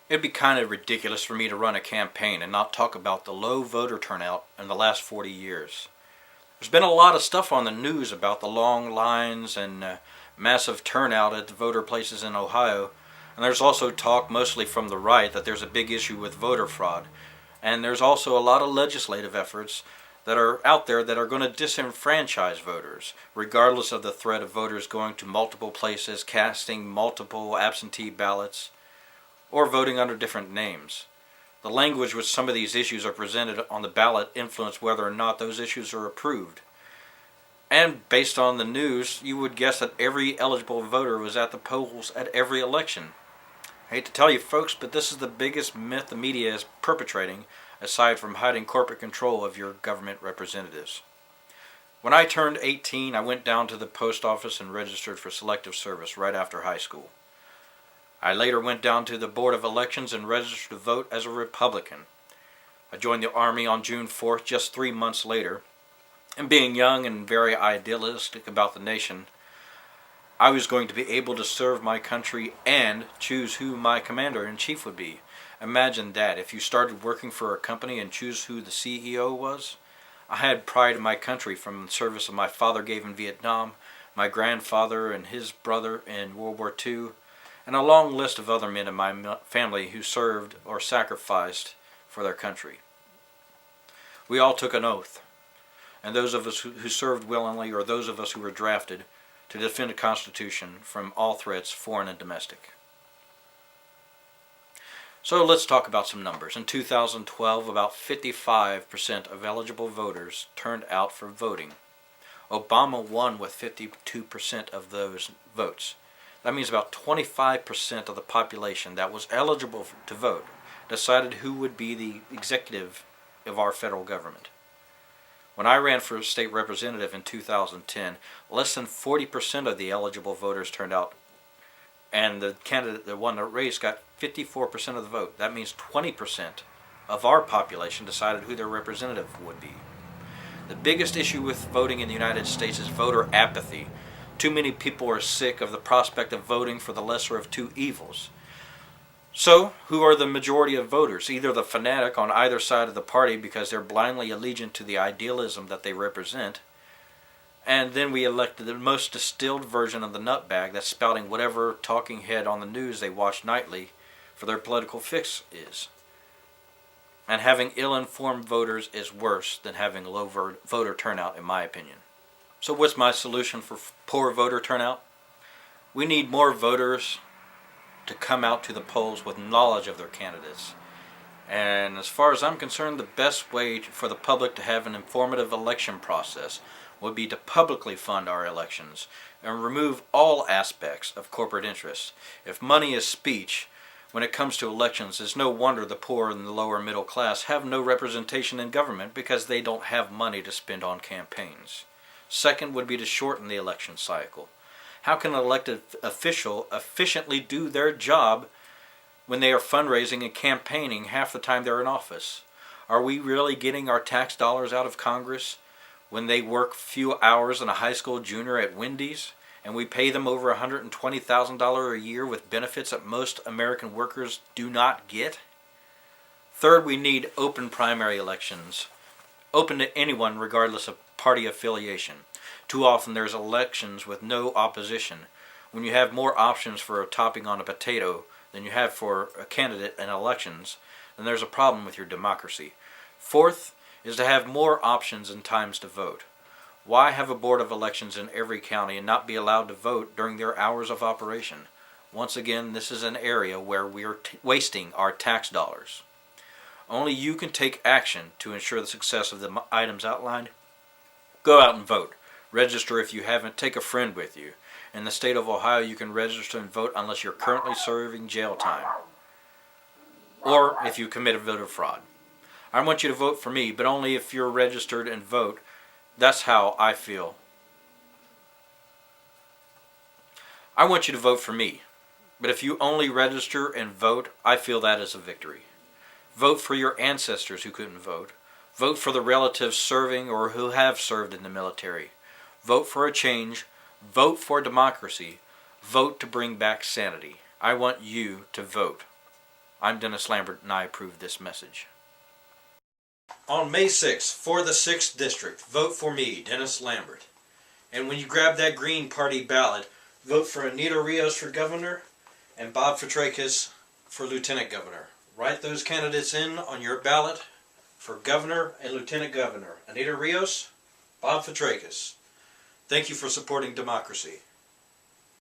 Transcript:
It'd be kind of ridiculous for me to run a campaign and not talk about the low voter turnout in the last 40 years. There's been a lot of stuff on the news about the long lines and massive turnout at the voter places in Ohio, and there's also talk, mostly from the right, that there's a big issue with voter fraud. And there's also a lot of legislative efforts that are out there that are going to disenfranchise voters, regardless of the threat of voters going to multiple places, casting multiple absentee ballots, or voting under different names. The language which some of these issues are presented on the ballot influence whether or not those issues are approved. And based on the news, you would guess that every eligible voter was at the polls at every election. I hate to tell you folks, but this is the biggest myth the media is perpetrating, aside from hiding corporate control of your government representatives. When I turned 18, I went down to the post office and registered for selective service right after high school. I later went down to the Board of Elections and registered to vote as a Republican. I joined the Army on June 4th, just 3 months later, and being young and very idealistic about the nation, I was going to be able to serve my country and choose who my commander-in-chief would be. Imagine that, if you started working for a company and choose who the CEO was. I had pride in my country from the service of my father gave in Vietnam, my grandfather and his brother in World War II, and a long list of other men in my family who served or sacrificed for their country. We all took an oath, and those of us who served willingly, or those of us who were drafted, to defend the Constitution from all threats, foreign and domestic. So let's talk about some numbers. In 2012, about 55% of eligible voters turned out for voting. Obama won with 52% of those votes. That means about 25% of the population that was eligible to vote decided who would be the executive of our federal government. When I ran for state representative in 2010, less than 40% of the eligible voters turned out, and the candidate that won the race got 54% of the vote. That means 20% of our population decided who their representative would be. The biggest issue with voting in the United States is voter apathy. Too many people are sick of the prospect of voting for the lesser of two evils. So, who are the majority of voters? Either the fanatic on either side of the party because they're blindly allegiant to the idealism that they represent, and then we elected the most distilled version of the nutbag that's spouting whatever talking head on the news they watch nightly for their political fix is. And having ill-informed voters is worse than having low voter turnout, in my opinion. So what's my solution for poor voter turnout? We need more voters to come out to the polls with knowledge of their candidates. And as far as I'm concerned, the best way for the public to have an informative election process would be to publicly fund our elections and remove all aspects of corporate interests. If money is speech, when it comes to elections, it's no wonder the poor and the lower middle class have no representation in government because they don't have money to spend on campaigns. Second would be to shorten the election cycle. How can an elected official efficiently do their job when they are fundraising and campaigning half the time they're in office? Are we really getting our tax dollars out of Congress when they work few hours than a high school junior at Wendy's, and we pay them over $120,000 a year with benefits that most American workers do not get? Third, we need open primary elections, open to anyone regardless of party affiliation. Too often there's elections with no opposition. When you have more options for a topping on a potato than you have for a candidate in elections, then there's a problem with your democracy. Fourth is to have more options and times to vote. Why have a board of elections in every county and not be allowed to vote during their hours of operation? Once again, this is an area where we are wasting our tax dollars. Only you can take action to ensure the success of the items outlined. Go out and vote. Register if you haven't. Take a friend with you. In the state of Ohio, you can register and vote unless you're currently serving jail time, or if you committed voter fraud. I want you to vote for me, but only if you're registered and vote. That's how I feel. I want you to vote for me, but if you only register and vote, I feel that is a victory. Vote for your ancestors who couldn't vote. Vote for the relatives serving or who have served in the military. Vote for a change. Vote for democracy. Vote to bring back sanity. I want you to vote. I'm Dennis Lambert, and I approve this message. On May 6th, for the 6th District, vote for me, Dennis Lambert. And when you grab that Green Party ballot, vote for Anita Rios for governor and Bob Fitrakis for lieutenant governor. Write those candidates in on your ballot for governor and lieutenant governor. Anita Rios, Bob Fitrakis. Thank you for supporting democracy.